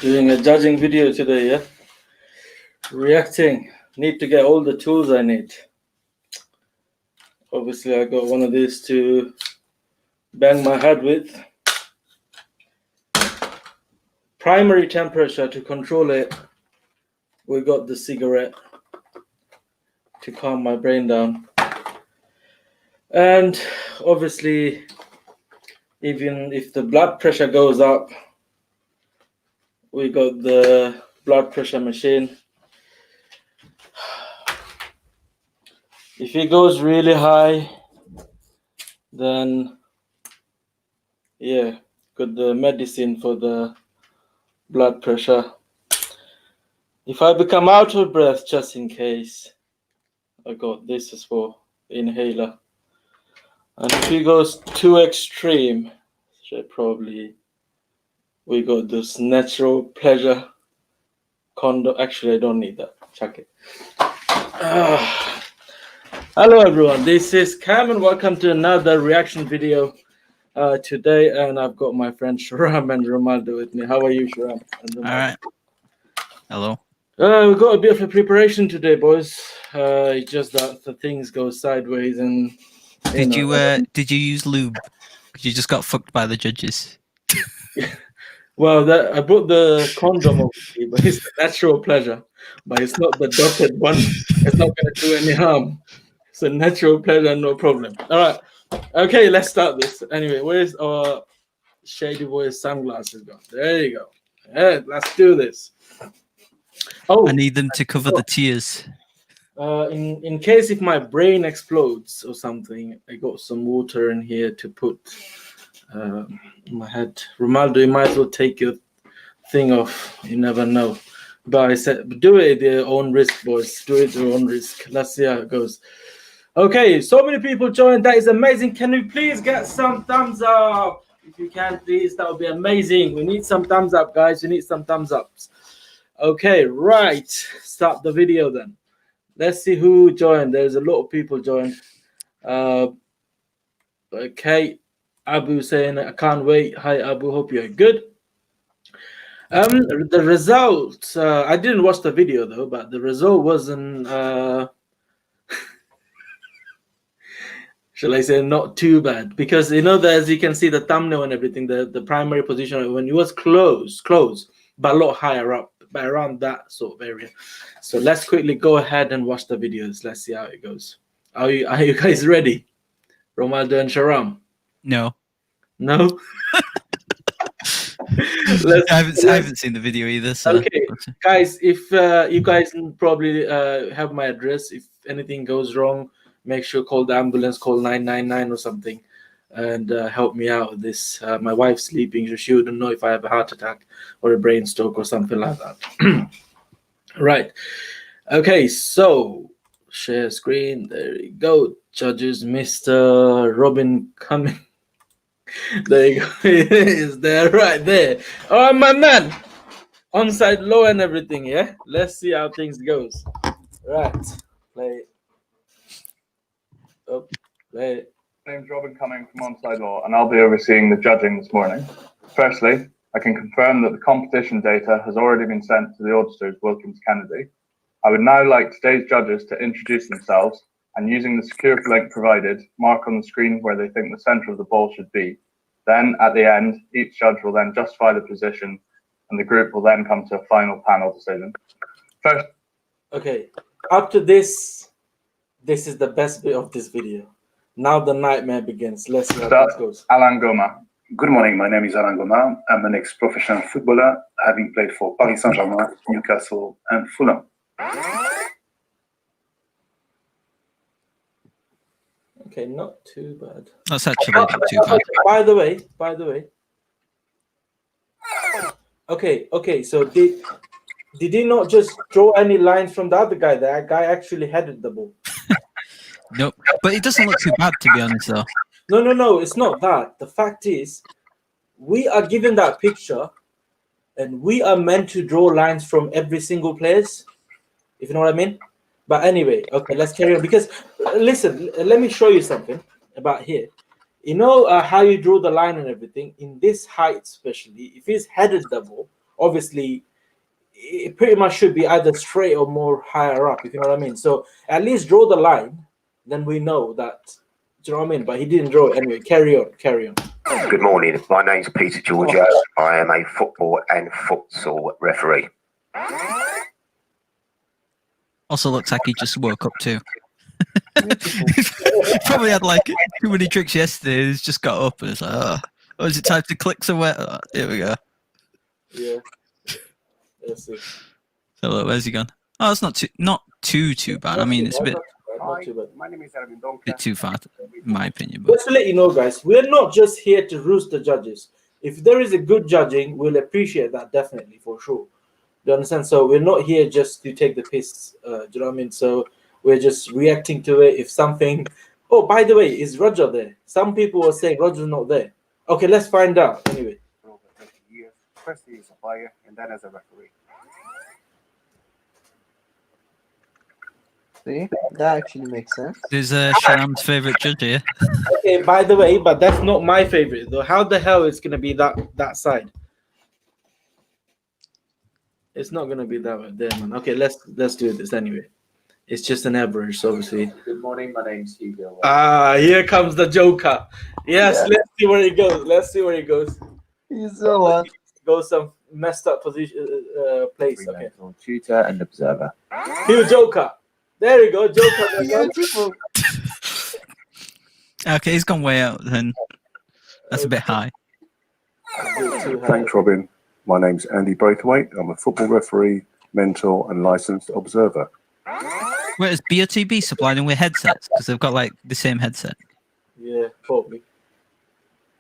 Doing a judging video today, yeah? Reacting. Need to get all the tools I need. Obviously, I got one of these to bang my head with. Primary temperature to control it. We got the cigarette to calm my brain down. And obviously, even if the blood pressure goes up, we got the blood pressure machine. If it goes really high, then yeah, got the medicine for the blood pressure. If I become out of breath, just in case, I got this as well, inhaler. And if it goes too extreme, probably we got this natural pleasure condom. Actually, I don't need that. Check it. Hello everyone, this is Cam and welcome to another reaction video today, and I've got my friend Sharam and Romaldo with me. How are you, Sharam? All right. Hello. We've got a bit of a preparation today, boys. It's just that the things go sideways, and did you use lube? Because you just got fucked by the judges. Well, I brought the condom, obviously, but it's the natural pleasure. But it's not the dotted one. It's not going to do any harm. It's a natural pleasure, no problem. All right. Okay, let's start this. Anyway, where's our shady boy's sunglasses gone? There you go. Yeah, let's do this. Oh, I need them to cover the tears. In case if my brain explodes or something, I got some water in here to put in my head. Romaldo, you might as well take your thing off. You never know. But I said, do it at your own risk, boys. Do it at your own risk. Let's see how it goes. Okay, so many people joined. That is amazing. Can we please get some thumbs up? If you can, please, that would be amazing. We need some thumbs up, guys. We need some thumbs ups. Okay, right. Start the video then. Let's see who joined. There's a lot of people joined. Okay, Abu saying, I can't wait. Hi, Abu. Hope you're good. The result, I didn't watch the video though, but the result wasn't, shall I say, not too bad, because you know that, as you can see the thumbnail and everything, the primary position when it was close, but a lot higher up, but around that sort of area. So let's quickly go ahead and watch the videos. Let's see how it goes. Are you guys ready? Romaldo and Sharam? No. I haven't seen the video either. So. Okay, guys, if you guys probably have my address, if anything goes wrong, make sure call the ambulance, call 999 or something, and help me out with this. My wife's sleeping, so she wouldn't know if I have a heart attack or a brain stroke or something like that. Right. Okay, so share screen. There you go. Judges, Mr. Robin coming. There you go. It is there, right there. Oh, my man. Onside low and everything, yeah? Let's see how things goes. Right. Play it. Oh, play it. My name's Robin Cumming from Onside Law, and I'll be overseeing the judging this morning. Firstly, I can confirm that the competition data has already been sent to the auditors, Wilkins Kennedy. I would now like today's judges to introduce themselves, and using the security link provided, mark on the screen where they think the center of the ball should be. Then, at the end, each judge will then justify the position, and the group will then come to a final panel decision. First. Okay, up to this is the best bit of this video. Now the nightmare begins. Let's see how this goes. Alain Goma. Good morning, my name is Alain Goma. I'm an ex-professional footballer, having played for Paris Saint-Germain, Newcastle, and Fulham. Okay, not too bad. That's actually not too bad. By the way. Okay, so did he not just draw any lines from the other guy? That guy actually headed the ball. Nope, but it doesn't look too bad, to be honest, though. No, it's not that. The fact is, we are given that picture, and we are meant to draw lines from every single place, if you know what I mean. But anyway, okay, let's carry on. Because, listen, let me show you something about here. You know how you draw the line and everything? In this height especially, if he's headed the ball, obviously it pretty much should be either straight or more higher up, if you know what I mean. So at least draw the line, then we know that. Do you know what I mean? But he didn't draw it anyway. Carry on. Good morning. My name's Peter Giorgio. I am a football and futsal referee. Also looks like he just woke up too. Probably had like too many tricks yesterday. He's just got up and it's like, oh, is it time to click somewhere? Oh, here we go. Yeah. Let's see. So look, where's he gone? Oh, it's not too bad. I mean, it's a bit Not too bad. My name is Arvin too far, in my opinion. But Just to let you know, guys, we're not just here to roost the judges. If there is a good judging, we'll appreciate that definitely, for sure. Do you understand? So we're not here just to take the piss. Do you know what I mean? So we're just reacting to it. If something... Oh, by the way, is Roger there? Some people were saying Roger's not there. Okay, let's find out. Anyway. For over 30 years. First as a player and then as a referee. See, that actually makes sense. there's Sham's favourite judge here. Okay, by the way, but that's not my favorite though. How the hell is gonna be that side? It's not gonna be that way there, man. Okay, let's do this anyway. It's just an average, so obviously. Good morning, my name's Hugo. Here comes the Joker. Yes, Yeah. let's see where he goes. He's the one. Go some messed up position place. Okay. Mental tutor and observer. Here, Joker. There we go, Joker. Beautiful. Okay, he's gone way out then. That's a bit high. Thanks, Robin. My name's Andy Braithwaite. I'm a football referee, mentor, and licensed observer. Wait, is BOTB supplying them with headsets? Because they've got like the same headset. Yeah, probably.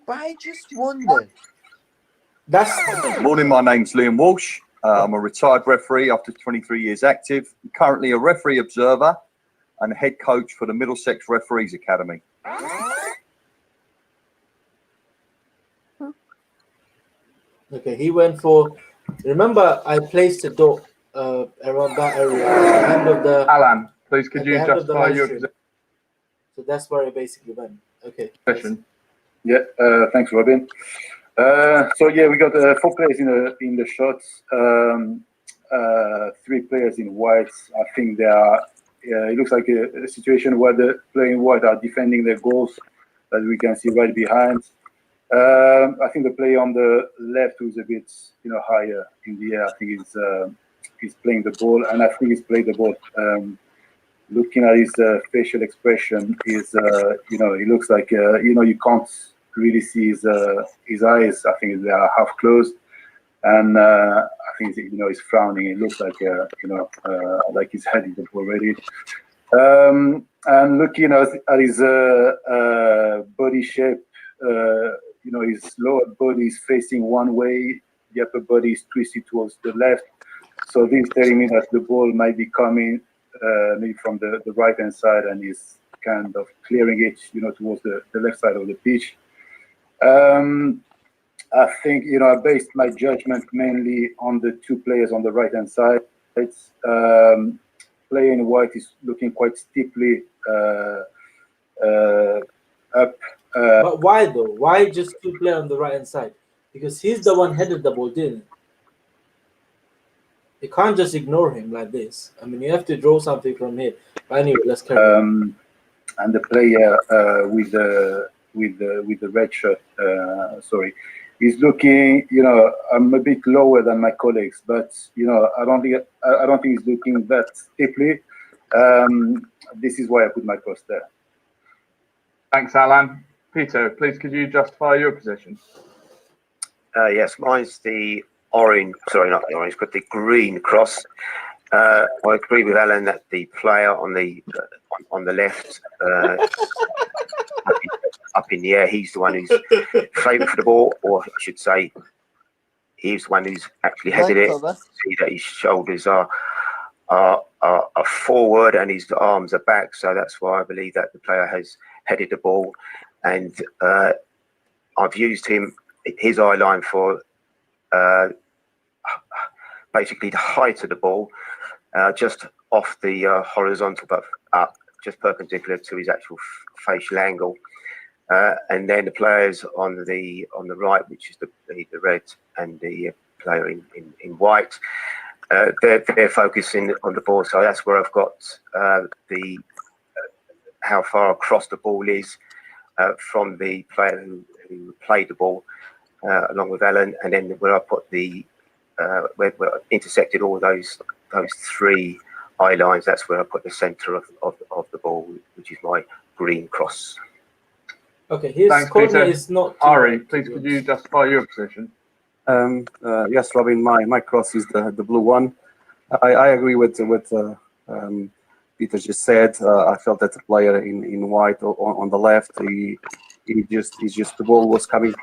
But I just wonder. That's Morning, my name's Liam Walsh. I'm a retired referee after 23 years active. I'm currently a referee observer and head coach for the Middlesex Referees Academy. okay. He went for. Remember, I placed a dot around that area at the end of the. Alan, please could At you the end of the justify live your stream. So that's where it basically went. Okay. position? Yeah, thanks, Robin. So yeah, we got 4 players in the shots. 3 players in whites. I think they are. It looks like a situation where the players in white are defending their goals, that we can see right behind. I think the player on the left, who's a bit higher in the air, I think he's playing the ball, and I think he's played the ball. Looking at his facial expression, he looks like you can't really see his eyes. I think they are half closed, and I think he's frowning. It looks like like his head is already. And looking at his body shape, his lower body is facing one way, the upper body is twisted towards the left. So this is telling me that the ball might be coming maybe from the right hand side, and is kind of clearing it, towards the left side of the pitch. I think I based my judgment mainly on the 2 players on the right hand side. It's player in white is looking quite steeply up. But why though? Why just 2 play on the right hand side? Because he's the one headed the ball, didn't he? You can't just ignore him like this. I mean, you have to draw something from here. But anyway, let's carry on. And the player with the red shirt, he's looking. I'm a bit lower than my colleagues, but I don't think he's looking that deeply. This is why I put my post there. Thanks, Alan. Peter, please could you justify your position? Yes, mine's the orange. Sorry, not the orange, but the green cross. I agree with Alan that the player on the left, up in the air, he's the one who's favoured for the ball, or I should say, he's the one who's actually headed it. See that his shoulders are forward and his arms are back, so that's why I believe that the player has headed the ball. And I've used his eye line for basically the height of the ball, just off the horizontal, but up, just perpendicular to his actual facial angle. And then the players on the right, which is the red and the player in white. They're focusing on the ball, so that's where I've got the how far across the ball is from the player who played the ball, along with Alan, and then where I put the where I intersected all those three eye lines. That's where I put the centre of the ball, which is my green cross. Okay, his Thanks, corner Peter. is not. Ari, please could you justify your position? Yes, Robin, my cross is the blue one. I agree with Peter just said. I felt that the player in white on the left, he just the ball was coming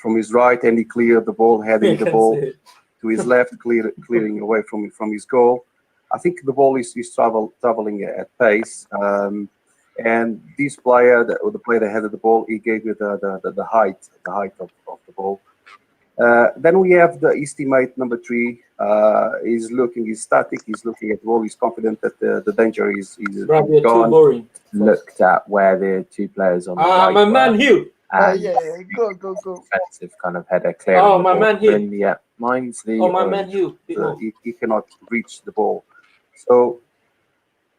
from his right, and he cleared the ball, heading the ball to his left, clearing away from his goal. I think the ball is traveling at pace, and this player, the player that headed the ball, he gave me the height of the ball. Then we have the estimate number 3. He's static. He's looking at the ball. He's confident that the danger is Rob, you're gone. too boring. Looked at where the two players on the Ah, right my were, man Hugh. and Yeah, go. defensive kind of header clearing Oh, the my ball. man Hugh. And, yeah, mine's the Oh, my man orange. Hugh. He cannot reach the ball. So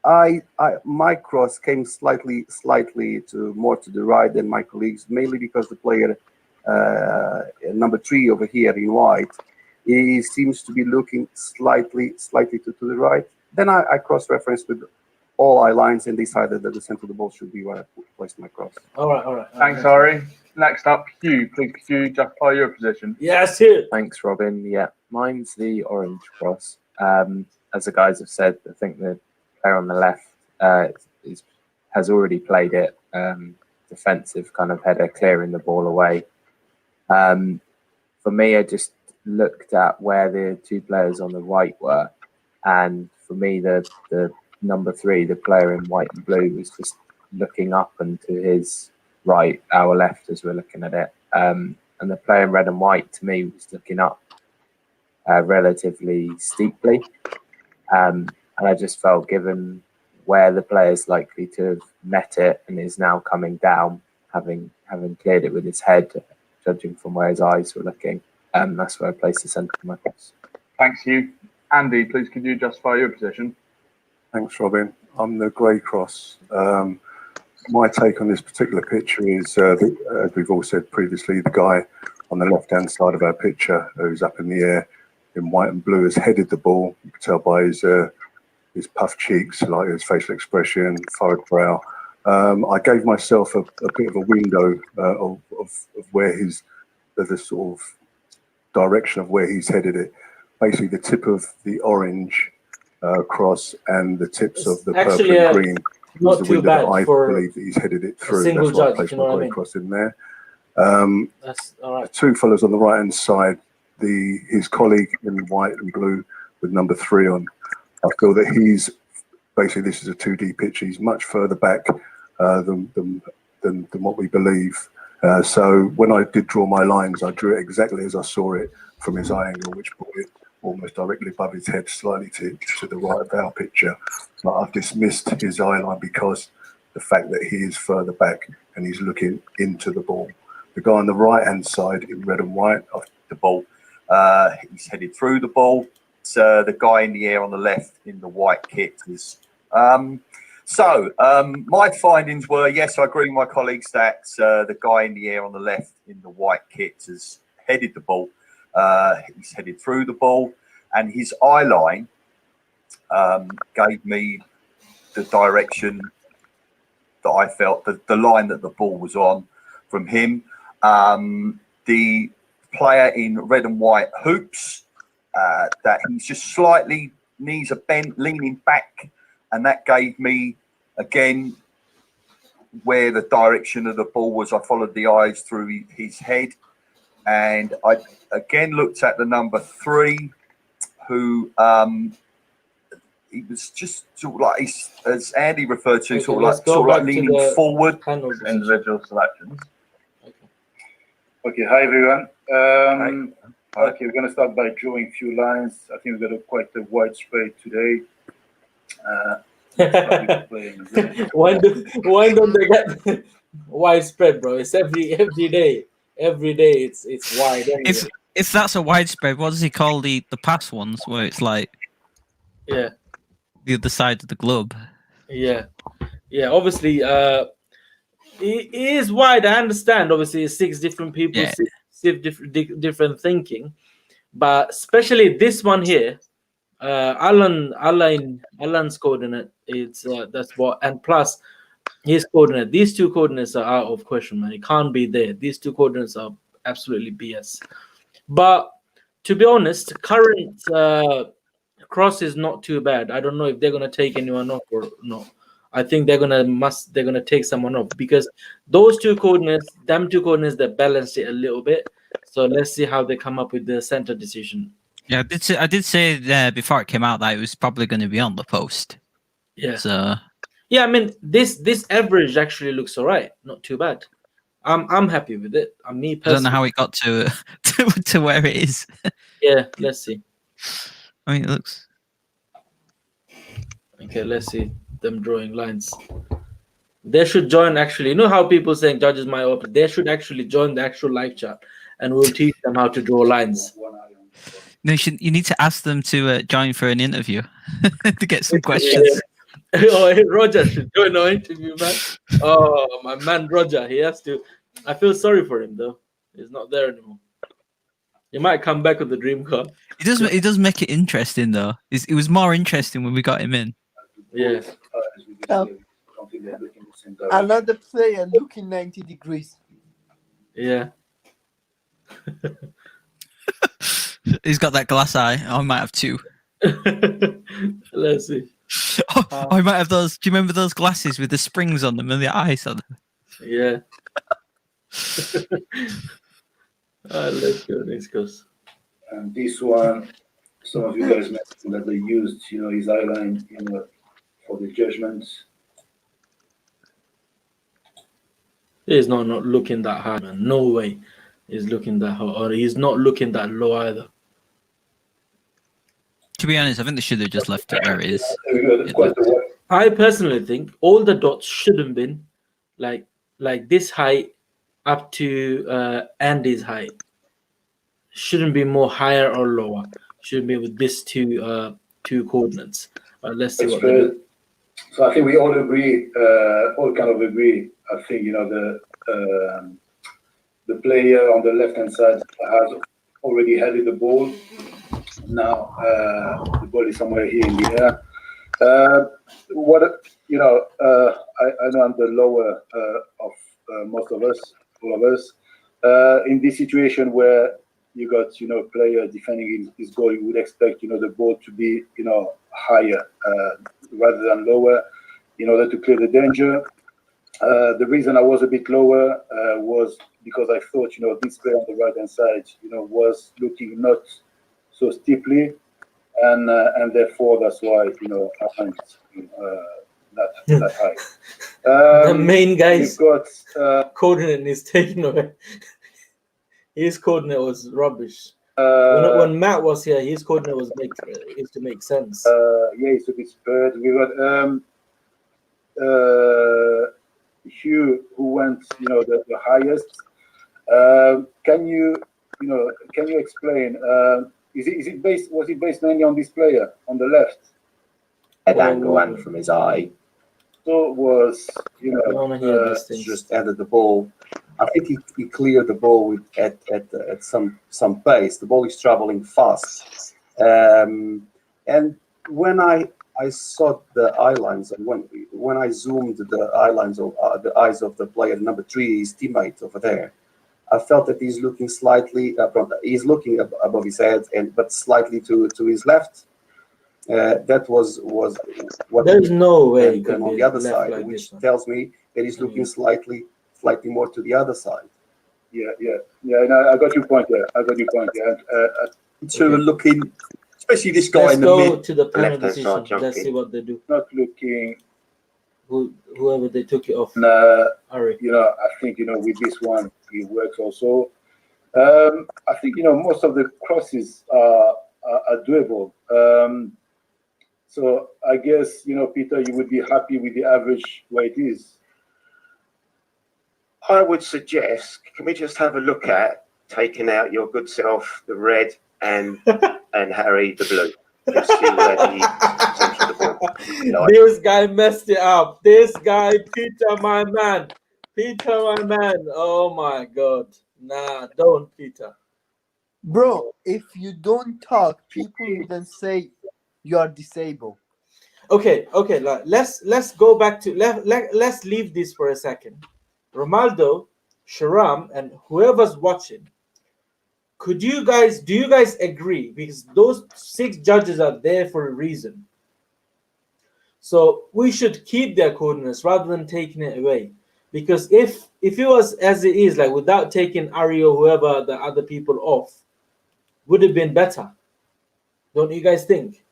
my cross came slightly more to the right than my colleagues, mainly because the player number 3 over here in white, he seems to be looking slightly to the right. Then I cross-referenced with all eye lines and decided that the center of the ball should be where I placed my cross. All right. Thanks, Ari. Next up, Hugh, please could you justify your position? Yes, Hugh. Thanks, Robin. Yeah, mine's the orange cross. As the guys have said, I think the player on the left has already played it. Defensive kind of header, clearing the ball away. For me, I just looked at where the two players on the right were, and for me, the number 3, the player in white and blue, was just looking up and to his right, our left, as we're looking at it. And the player in red and white, to me, was looking up relatively steeply. And I just felt, given where the player's likely to have met it and is now coming down, having cleared it with his head, judging from where his eyes were looking, that's where I placed the centre of my cross. Thanks, Hugh. Andy, please could you justify your position? Thanks, Robin. I'm the grey cross. My take on this particular picture is, as we've all said previously, the guy on the left-hand side of our picture, who's up in the air in white and blue, has headed the ball. You can tell by his puffed cheeks, like his facial expression, furrowed brow. I gave myself a bit of a window of where the sort of direction of where he's headed it. Basically, the tip of the orange cross and the tips of the purple and green is the window that I believe that he's headed it through. That's why I placed my grey cross in there. That's all right. The two fellows on the right-hand side, his colleague in white and blue with number 3 on, I feel that he's basically, this is a 2D picture. He's much further back than what we believe. So when I did draw my lines, I drew it exactly as I saw it from his eye angle, which brought it almost directly above his head, slightly to the right of our picture. But I've dismissed his eye line because the fact that he is further back and he's looking into the ball. The guy on the right-hand side in red and white of the ball, he's headed through the ball. So the guy in the air on the left in the white kit is. My findings were, yes, I agree with my colleagues that the guy in the air on the left in the white kit has headed the ball. He's headed through the ball, and his eye line gave me the direction that I felt, the line that the ball was on from him. The player in red and white hoops, that he's just slightly, knees are bent, leaning back, and that gave me, again, where the direction of the ball was. I followed the eyes through his head, and I again looked at the number 3, who he was just sort of like, as Andy referred to, sort of like leaning forward. Individual selections. Okay, hi everyone. Okay, we're going to start by drawing a few lines. I think we've got quite a wide spread today. Why don't they get widespread, bro? It's every day. Every day it's wide. Anyway. if that's a widespread, what does he call the pass ones where it's like Yeah, the other side of the globe? yeah, yeah. Obviously, it is wide. I understand. Obviously, it's 6 different people, Yeah. six different thinking, but especially this one here, Alan's coordinate. It's that's what, and plus his coordinate. These 2 coordinates are out of question, man. It can't be there. These 2 coordinates are absolutely BS. But to be honest, current cross is not too bad. I don't know if they're gonna take anyone off or not. I think they're gonna take someone off because those 2 coordinates, that balanced it a little bit. So let's see how they come up with the center decision. Yeah, I did say before it came out that it was probably going to be on the post. Yeah. So yeah, I mean this average actually looks alright, not too bad. I'm happy with it. Me personally. I don't know how it got to to where it is. Yeah, let's see. I mean, it looks. Okay, let's see them drawing lines. They should join actually. You know how people saying judges might open? They should actually join the actual live chat, and we'll teach them how to draw lines. No, you need to ask them to join for an interview to get some questions. Oh, hey, Roger should join our interview, man. Oh, my man Roger, he has to. I feel sorry for him though. He's not there anymore. He might come back with the dream car. It does make it interesting though. It was more interesting when we got him in. Yeah. Another player looking 90 degrees. Yeah. He's got that glass eye. I might have 2. Let's see. I might have those. Do you remember those glasses with the springs on them and the eyes on them? Yeah. Let's go next course. And this one, some of you guys mentioned that they used, his eyeline, for the judgments. He's not looking that high, man. No way he's looking that high, or he's not looking that low either. To be honest, I think they should have just left it where it is. I personally think all the dots shouldn't been like this height up to Andy's height. Shouldn't be more higher or lower. Shouldn't be with these two coordinates. Let's see what they do. So I think we all agree, all kind of agree. I think the player on the left hand side has already headed the ball. Now the ball is somewhere here in the air. I know I'm the lower of most of us, all of us. In this situation where you got player defending his goal, you would expect the ball to be higher rather than lower in order to clear the danger. The reason I was a bit lower was because I thought this player on the right hand side was looking not so steeply, and therefore that's why I went that high. The main guy's got coordinate is taken away. His coordinate was rubbish. When Matt was here, his coordinate was used to make sense. Yeah, it's a bit spread. We got Hugh, who went the highest. Can you explain? Was it based mainly on this player on the left? Head angle and from his eye. So it was just added the ball. I think he cleared the ball at some pace. The ball is traveling fast, and when I saw the eye lines, and when I zoomed the eye lines of the eyes of the player number 3, his teammate over there, I felt that he's looking slightly he's looking above his head, but slightly to his left. That was what there's no way and on the other side, like which tells me that he's looking slightly more to the other side. Yeah. No, I got your point there. So looking, especially this guy Let's in the go mid. to the panel left-hand decision. side Let's see what they do. Not looking. Whoever they took it off. I think with this one it works also. I think most of the crosses are doable. So I guess Peter, you would be happy with the average where it is. I would suggest, can we just have a look at taking out your good self, the red, and Harry, the blue. You'll see where the central of the ball lies. This guy messed it up. This guy, Peter, my man. Peter, my man. Oh my God. Nah, don't, Peter. Bro, if you don't talk, people will then say you are disabled. Okay, let's go back to let's leave this for a second. Ronaldo, Sharam, and whoever's watching, do you guys agree? Because those 6 judges are there for a reason. So we should keep their coordinates rather than taking it away. Because if it was as it is, like without taking Ari or whoever the other people off, would have been better. Don't you guys think?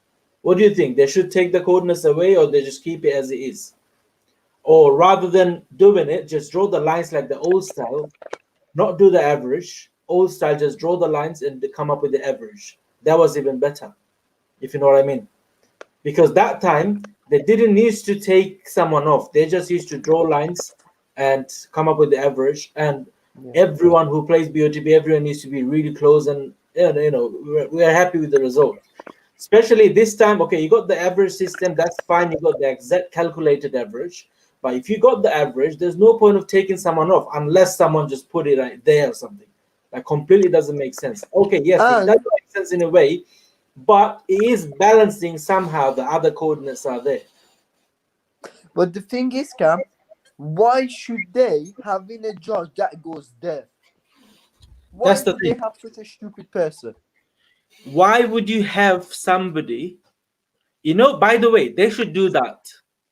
What do you think? They should take the coordinates away, or they just keep it as it is? Or rather than doing it, just draw the lines like the old style, not do the average. Old style, just draw the lines and come up with the average. That was even better, if you know what I mean. Because that time, they didn't need to take someone off. They just used to draw lines and come up with the average. And everyone who plays BOTB, everyone needs to be really close. And, we're happy with the result. Especially this time, okay, you got the average system. That's fine. You got the exact calculated average. But if you got the average, there's no point of taking someone off unless someone just put it right there or something. That completely doesn't make sense. Okay, yes, it does make sense in a way, but it is balancing somehow. The other coordinates are there. But the thing is, Cam, why should they having a judge that goes deaf? Why That's the would they thing. have such a stupid person? Why would you have somebody? By the way, they should do that.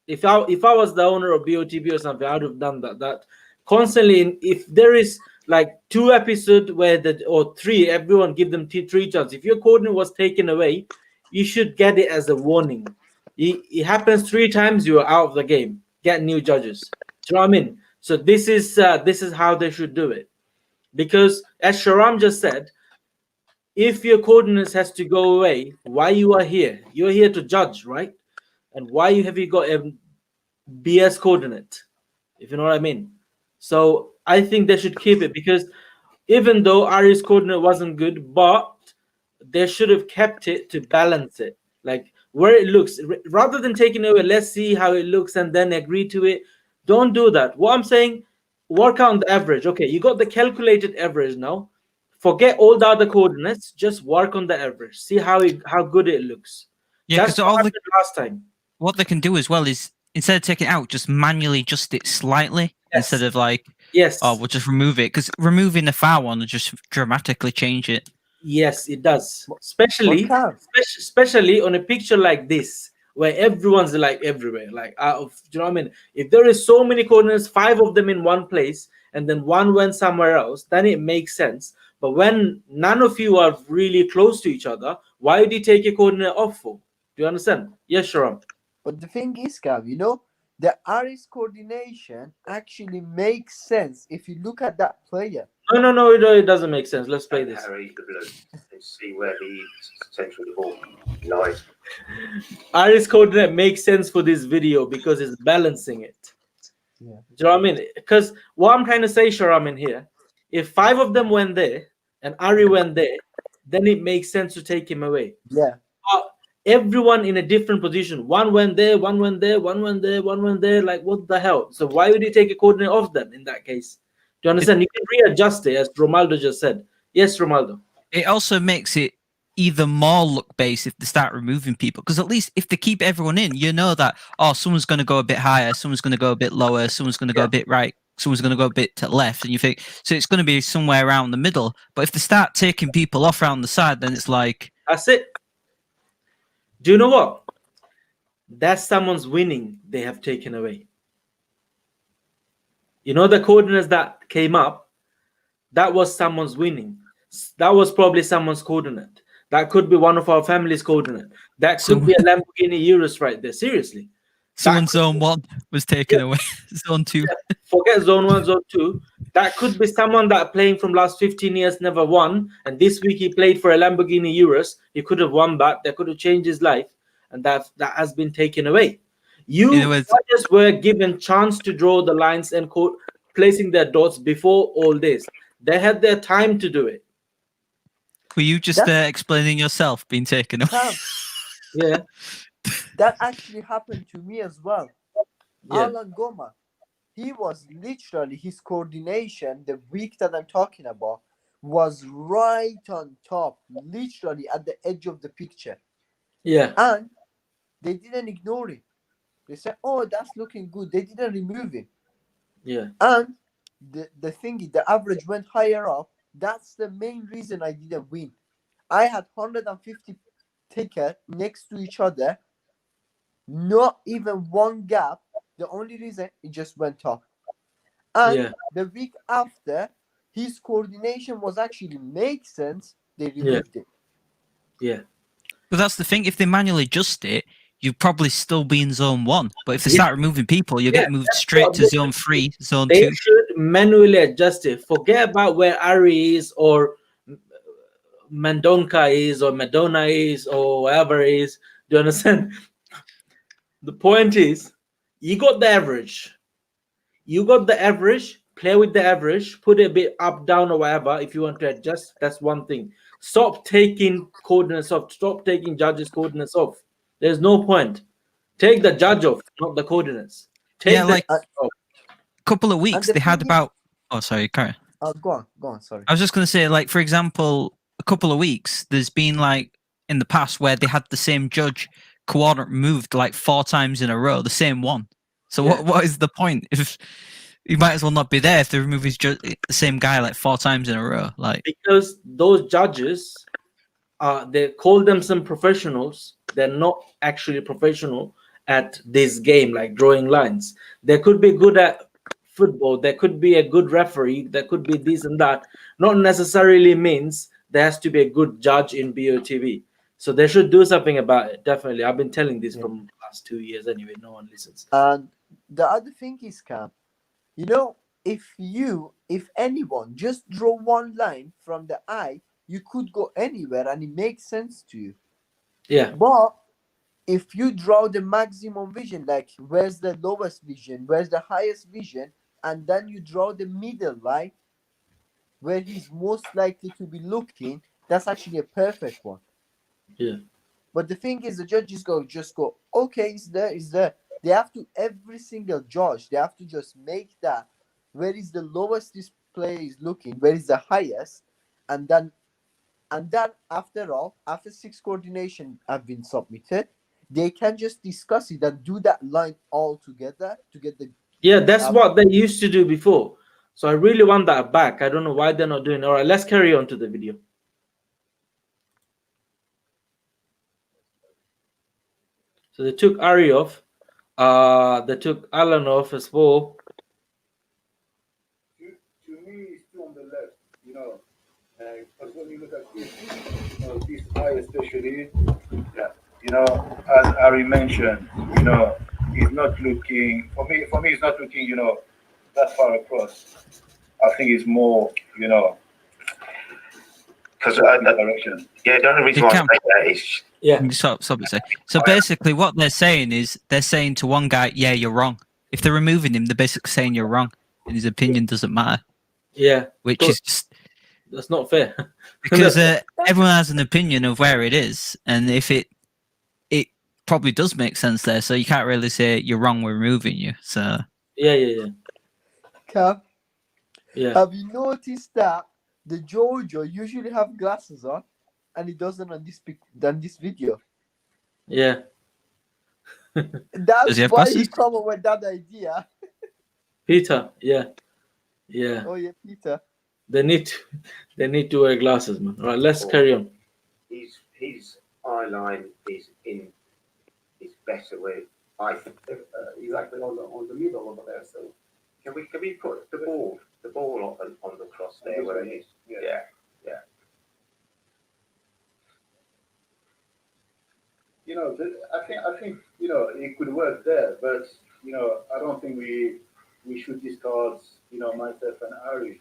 If I was the owner of BOTB or something, I would have done that. That constantly, if there is like 2 episodes where or 3, everyone give them 3 chances. If your coordinate was taken away, you should get it as a warning. It happens 3 times, you are out of the game. Get new judges. Do you know what I mean? So this is how they should do it. Because as Sharam just said, if your coordinates has to go away, why you are here? You're here to judge, right? And why have you got a BS coordinate? If you know what I mean. So I think they should keep it, because even though Ari's coordinate wasn't good, but they should have kept it to balance it. Like where it looks, rather than taking it away, let's see how it looks and then agree to it. Don't do that. What I'm saying, work on the average. Okay, you got the calculated average now. Forget all the other coordinates. Just work on the average. See how good it looks. Yeah, because last time. What they can do as well is, instead of taking it out, just manually adjust it slightly. Yes. Instead of like, yes, oh, we'll just remove it, because removing the far one will just dramatically change it. Yes, it does. Especially on a picture like this, where everyone's like everywhere, like out of, do you know what I mean? If there is so many coordinates, 5 of them in one place, and then 1 went somewhere else, then it makes sense. But when none of you are really close to each other, why would you take a coordinate off for? Do you understand? Yes, Sharam. But the thing is, Cam, the Aris coordination actually makes sense if you look at that player. No, it doesn't make sense. Let's play this. Harry, the blue, and see where the central of the ball lies. Aris coordinate makes sense for this video because it's balancing it. Yeah. Do you know what I mean? Because what I'm trying to say, Sharam, in here, if 5 of them went there and Ari went there, then it makes sense to take him away. Yeah. Everyone in a different position. 1 went there, 1 went there, 1 went there, 1 went there. Like, what the hell? So why would you take a coordinate off them in that case? Do you understand? You can readjust it, as Romaldo just said. Yes, Romaldo. It also makes it even more luck-based if they start removing people, because at least if they keep everyone in, you know that, oh, someone's going to go a bit higher, someone's going to go a bit lower, someone's going to go a bit right, someone's going to go a bit to left, and you think, so it's going to be somewhere around the middle. But if they start taking people off around the side, then it's like... That's it. Do you know what? That's someone's winning they have taken away. You know, the coordinates that came up, that was someone's winning. That was probably someone's coordinate. That could be one of our family's coordinate. That could be a Lamborghini Urus right there. Seriously. Someone's zone 1 was taken away. Zone 2. Forget zone 1, zone 2. That could be someone that playing from last 15 years never won, and this week he played for a Lamborghini Urus. He could have won that. That could have changed his life, and that has been taken away. You just were given chance to draw the lines and placing their dots before all this. They had their time to do it. Were you just explaining yourself being taken away? Cam, Yeah. that actually happened to me as well. Yeah. Alan Goma, he was literally, his coordination, the week that I'm talking about, was right on top, literally at the edge of the picture. Yeah. And they didn't ignore it. They said, oh, that's looking good. They didn't remove it. Yeah. And the thing is, the average went higher up. That's the main reason I didn't win. I had 150 tickets next to each other, not even one gap. The only reason it just went up. And Yeah. the week after, his coordination was actually make sense. They Yeah. removed it. Yeah. But that's the thing. If they manually adjust it, you'd probably still be in zone 1. But if they Yeah. start removing people, you Yeah, get moved that's straight what to zone 3, zone they 2. should manually adjust it. Forget about where Ari is or Mendonca is or Madonna is or whatever it is. Do you understand? The point is, you got the average. You got the average. Play with the average. Put it a bit up, down, or whatever. If you want to adjust, that's one thing. Stop taking coordinates off. Stop taking judges' coordinates off. There's no point. Take the judge off, not the coordinates. Take Yeah, the like judge off. couple of And weeks, the they had thing is, about... Oh, sorry, carry on. go on, sorry. I was just going to say, like, for example, a couple of weeks, there's been, like, in the past where they had the same judge coordinate moved, like, 4 times in a row, the same one. So Yeah. what is the point? If you might as well not be there if they remove the same guy, like, 4 times in a row. Like, Because those judges, they call them some professionals. They're not actually professional at this game, like drawing lines. They could be good at football. There could be a good referee. There could be this and that. Not necessarily means there has to be a good judge in BOTV. So they should do something about it. Definitely. I've been telling this from the last 2 years anyway. No one listens. And the other thing is, Cam, you know, if anyone just draw one line from the eye, you could go anywhere and it makes sense to you. Yeah. But if you draw the maximum vision, like where's the lowest vision, where's the highest vision, and then you draw the middle line where he's most likely to be looking, that's actually a perfect one. Yeah. But the thing is, the judges just go, okay, it's there. They have to, every single judge, they have to just make that where is the lowest this player is looking, where is the highest, and then after all, after 6 coordination have been submitted, they can just discuss it and do that line all together to get the... Yeah, that's what they used to do before. So I really want that back. I don't know why they're not doing it. All right, let's carry on to the video. So they took Ari off. They took Alan off as well. To me, it's still on the left, you know. Because when you look at this, this eye especially, yeah, you know, as Ari mentioned, you know, he's not looking, for me, he's not looking, you know, that far across. I think it's more, you know, Because direction. yeah, the only reason why I say that is So basically, what they're saying is they're saying to one guy, "Yeah, you're wrong." If they're removing him, they're basically saying you're wrong, and his opinion doesn't matter. Yeah, which is just that's not fair. Because everyone has an opinion of where it is, and if it probably does make sense there, so you can't really say you're wrong. We're removing you. So yeah. Cap, yeah. Have you noticed that the Jojo usually have glasses on, and he doesn't on this video? Yeah. That's Does he have why glasses? he come up with that idea. Peter, yeah. Oh yeah, Peter. They need to wear glasses, man. All right, let's carry on. His eye line is better with exactly on the middle over there. So can we put the ball on the cross there where it is? Yeah. You know, I think you know it could work there, but you know I don't think we should discard myself and Ari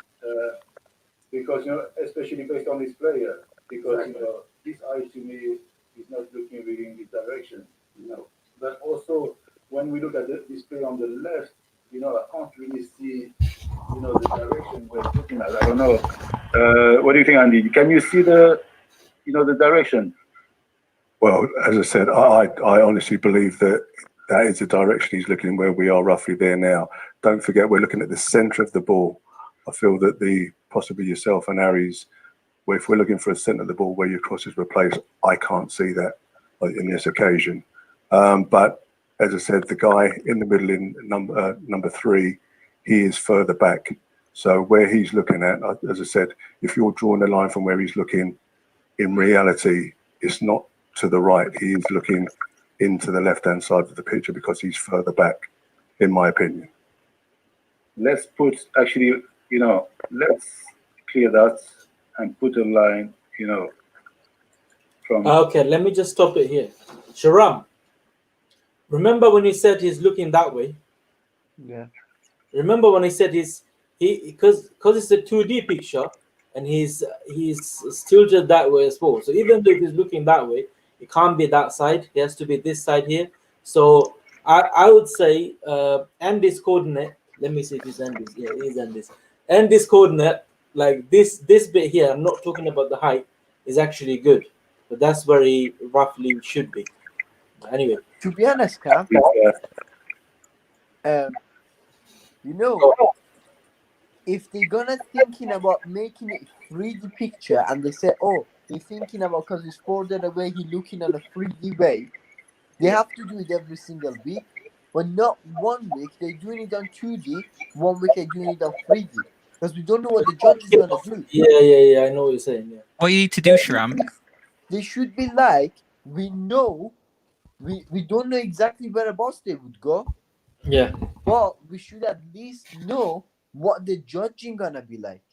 because especially based on this player because this eye to me is not looking really in this direction, but also when we look at this player on the left, I can't really see the direction we're looking at. I don't know. What do you think, Andy? Can you see the direction? Well, as I said, I honestly believe that is the direction he's looking, where we are roughly there now. Don't forget, we're looking at the centre of the ball. I feel that possibly yourself and Harry's, if we're looking for a centre of the ball where your crosses were placed, I can't see that in this occasion. But as I said, the guy in the middle in number 3, he is further back. So where he's looking at, as I said, if you're drawing a line from where he's looking, in reality, it's not to the right. He is looking into the left-hand side of the picture because he's further back, in my opinion. Let's put actually, let's clear that and put a line, from. Okay, let me just stop it here. Sharam, remember when he said he's looking that way? Yeah. Remember when he said because it's a 2D picture and he's tilted that way as well. So even though he's looking that way, it can't be that side. It has to be this side here. So I would say Andy's coordinate. Let me see if it's Andy's. Yeah, it is Andy's. Andy's coordinate, like this bit here, I'm not talking about the height, is actually good. But that's where he roughly should be. Anyway. To be honest, Cam, if they're gonna thinking about making it 3D picture and they say, oh, they're thinking about because it's further away, he's looking on a 3D way, they have to do it every single week. But not 1 week, they're doing it on 2D, 1 week they're doing it on 3D. Because we don't know what the judge is gonna do. Yeah, I know what you're saying. Yeah. What you need to do, Sharam? They should be like, we know, we don't know exactly whereabouts they would go. Yeah. But we should at least know what the judging gonna be like.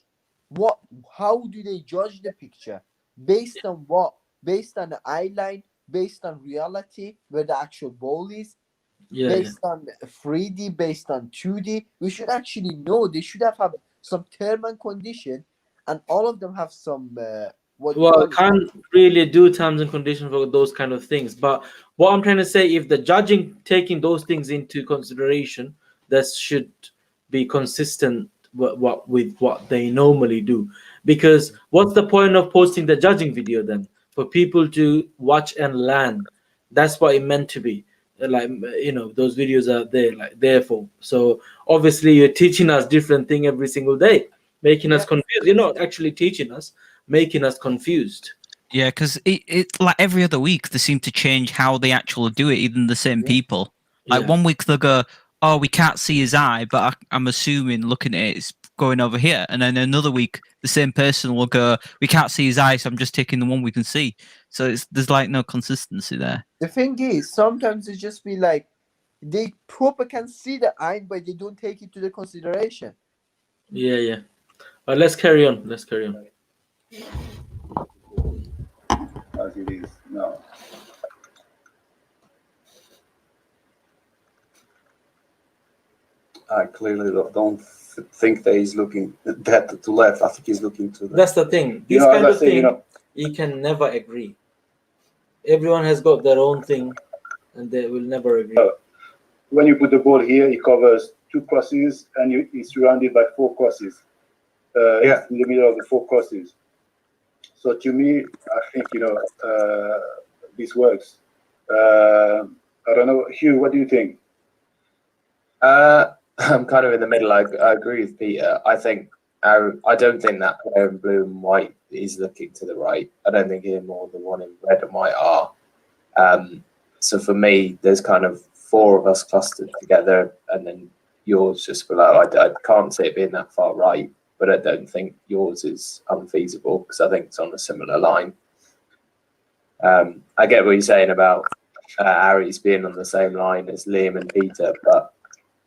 How do they judge the picture? Based on what? Based on the eye line, based on reality, where the actual ball is, based on 3D, based on 2D. We should actually know. They should have some term and condition, and all of them have some can't really do terms and conditions for those kind of things. But what I'm trying to say, if the judging taking those things into consideration, that should be consistent with what they normally do. Because what's the point of posting the judging video then? For people to watch and learn. That's what it meant to be. Like, those videos are there for. So obviously you're teaching us different thing every single day, making us confused. You're not actually teaching us, making us confused. Yeah, because it like every other week they seem to change how they actually do it, even the same people. Like 1 week they'll go, oh, we can't see his eye, but I'm assuming looking at it, it's going over here. And then another week the same person will go, we can't see his eye, so I'm just taking the one we can see. So there's like no consistency there. The thing is, sometimes it just be like they proper can see the eye, but they don't take it to the consideration. Yeah. But let's carry on. As it is now. I clearly don't think that he's looking that to left. I think he's looking to the... That's the thing. This kind of thing, you can never agree. Everyone has got their own thing, and they will never agree. When you put the ball here, it covers 2 crosses, and it's surrounded by 4 crosses. It's in the middle of the 4 crosses. So to me, I think this works. I don't know, Hugh. What do you think? I'm kind of in the middle. I agree with Peter. I don't think that player in blue and white is looking to the right. I don't think him or the one in red and white are. So for me, there's kind of 4 of us clustered together, and then yours just below. I can't see it being that far right, but I don't think yours is unfeasible because I think it's on a similar line. I get what you're saying about Harry's being on the same line as Liam and Peter, but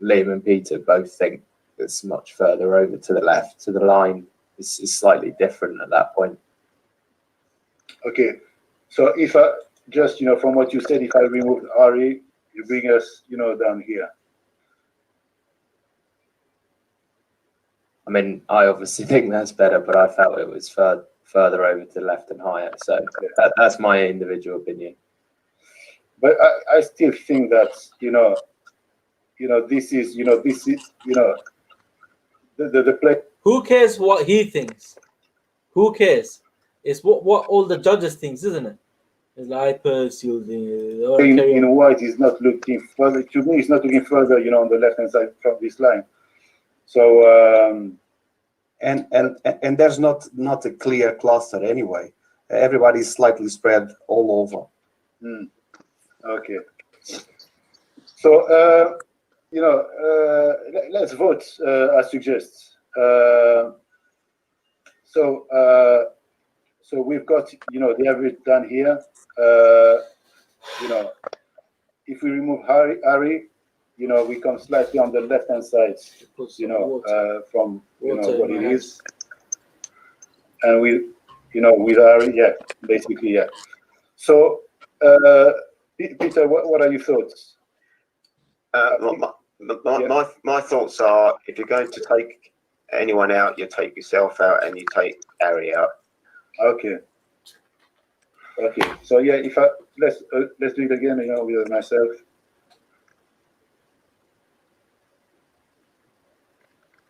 Liam and Peter both think it's much further over to the left. So the line is slightly different at that point. Okay, so if I just, from what you said, if I remove Harry, you bring us, down here. I mean, I obviously think that's better, but I felt it was further over to the left and higher. So that's my individual opinion. But I still think that, this is the play. Who cares what he thinks? Who cares? It's what all the judges thinks, isn't it? It's like SPACIAL thing. In white is not looking further. To me, it's not looking further, you know, on the left hand side from this line. So and there's not a clear cluster anyway. Everybody's slightly spread all over. Okay. So you know, let's vote. I suggest. So we've got, you know, the average done here. You know, if we remove Harry, you know, we come slightly on the left-hand side, you know, from, you know, what it is. And we, you know, with Harry, yeah, basically, yeah. So, Peter, what are your thoughts? My thoughts are, if you're going to take anyone out, you take yourself out and you take Harry out. Okay. Okay. So yeah, if let's do it again, you know, with myself.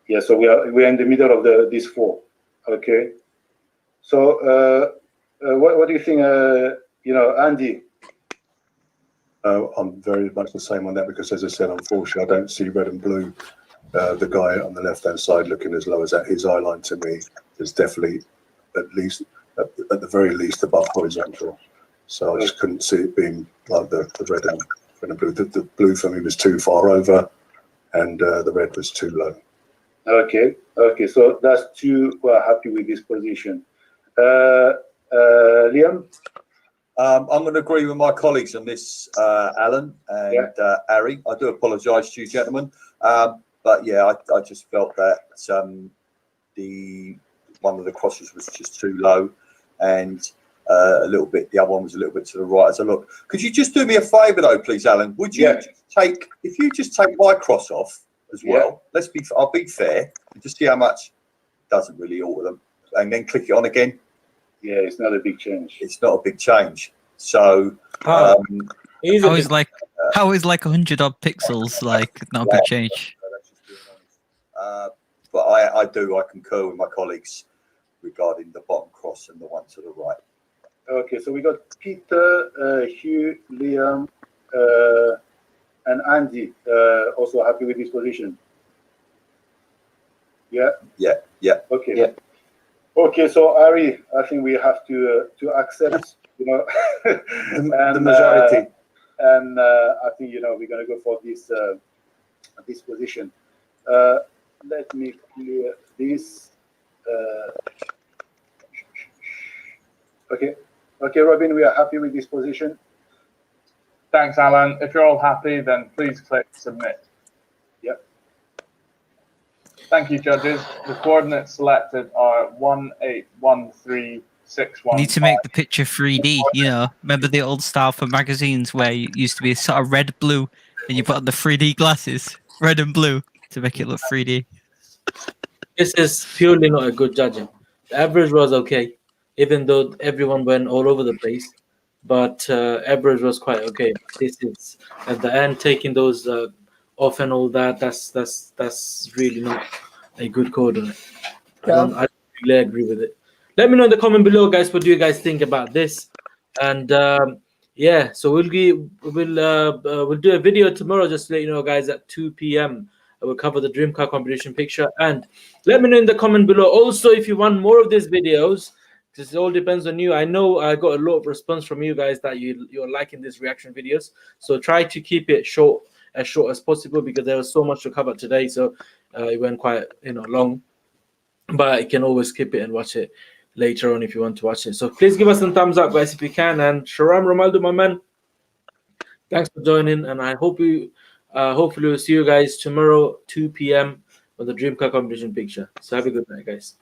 Yeah. So we're in the middle of these four. Okay. So what do you think? You know, Andy. I'm very much the same on that because, as I said, unfortunately, I don't see red and blue. The guy on the left-hand side looking as low as that. His eye line to me is definitely at least, at the very least, above horizontal. So I just couldn't see it being like the red and blue. The blue for me was too far over, and the red was too low. Okay. Okay. So that's two who are happy with this position. Liam. I'm going to agree with my colleagues on this, Alan and Harry. I do apologise to you, gentlemen, but yeah, I just felt that the one of the crosses was just too low, and a little bit. The other one was a little bit to the right as I look. Could you just do me a favour though, please, Alan? Would you take, if you just take my cross off as well? I'll be fair and just see how much. Doesn't really alter them, and then click it on again. Yeah, it's not a big change. It's not a big change. So how is like 100 odd pixels like not a big change? But I concur with my colleagues regarding the bottom cross and the one to the right. Okay, so we got Peter, Hugh, Liam, and Andy also happy with this position. Yeah. Yeah. Yeah. Okay. Yeah. Okay, so Harry, I think we have to accept, you know, the majority. And I think, you know, we're going to go for this this position. Let me clear this. Okay, Robin, we are happy with this position. Thanks, Alan. If you're all happy, then please click submit. Yep. Thank you, judges. The coordinates selected are 181361. You need to make the picture 3D, you know. Remember the old style for magazines where it used to be sort of red, blue, and you put on the 3D glasses, red and blue, to make it look 3D. This is purely not a good judging. The average was okay, even though everyone went all over the place. But average was quite okay. This is at the end taking those off and all that. That's really not a good coordinate. I really agree with it. Let me know in the comment below, guys. What do you guys think about this? And yeah, so we'll do a video tomorrow, just to let you know, guys, at 2 p.m. I will cover the dream car competition picture. And let me know in the comment below. Also, if you want more of these videos, because it all depends on you. I know I got a lot of response from you guys that you're liking these reaction videos. So try to keep it short as possible, because there was so much to cover today. So it went quite long. But you can always skip it and watch it later on if you want to watch it. So please give us some thumbs up, guys, if you can. And Sharam Romaldo, my man, thanks for joining. And I hope hopefully we'll see you guys tomorrow, 2 p.m. on the Dream Car competition picture. So have a good night, guys.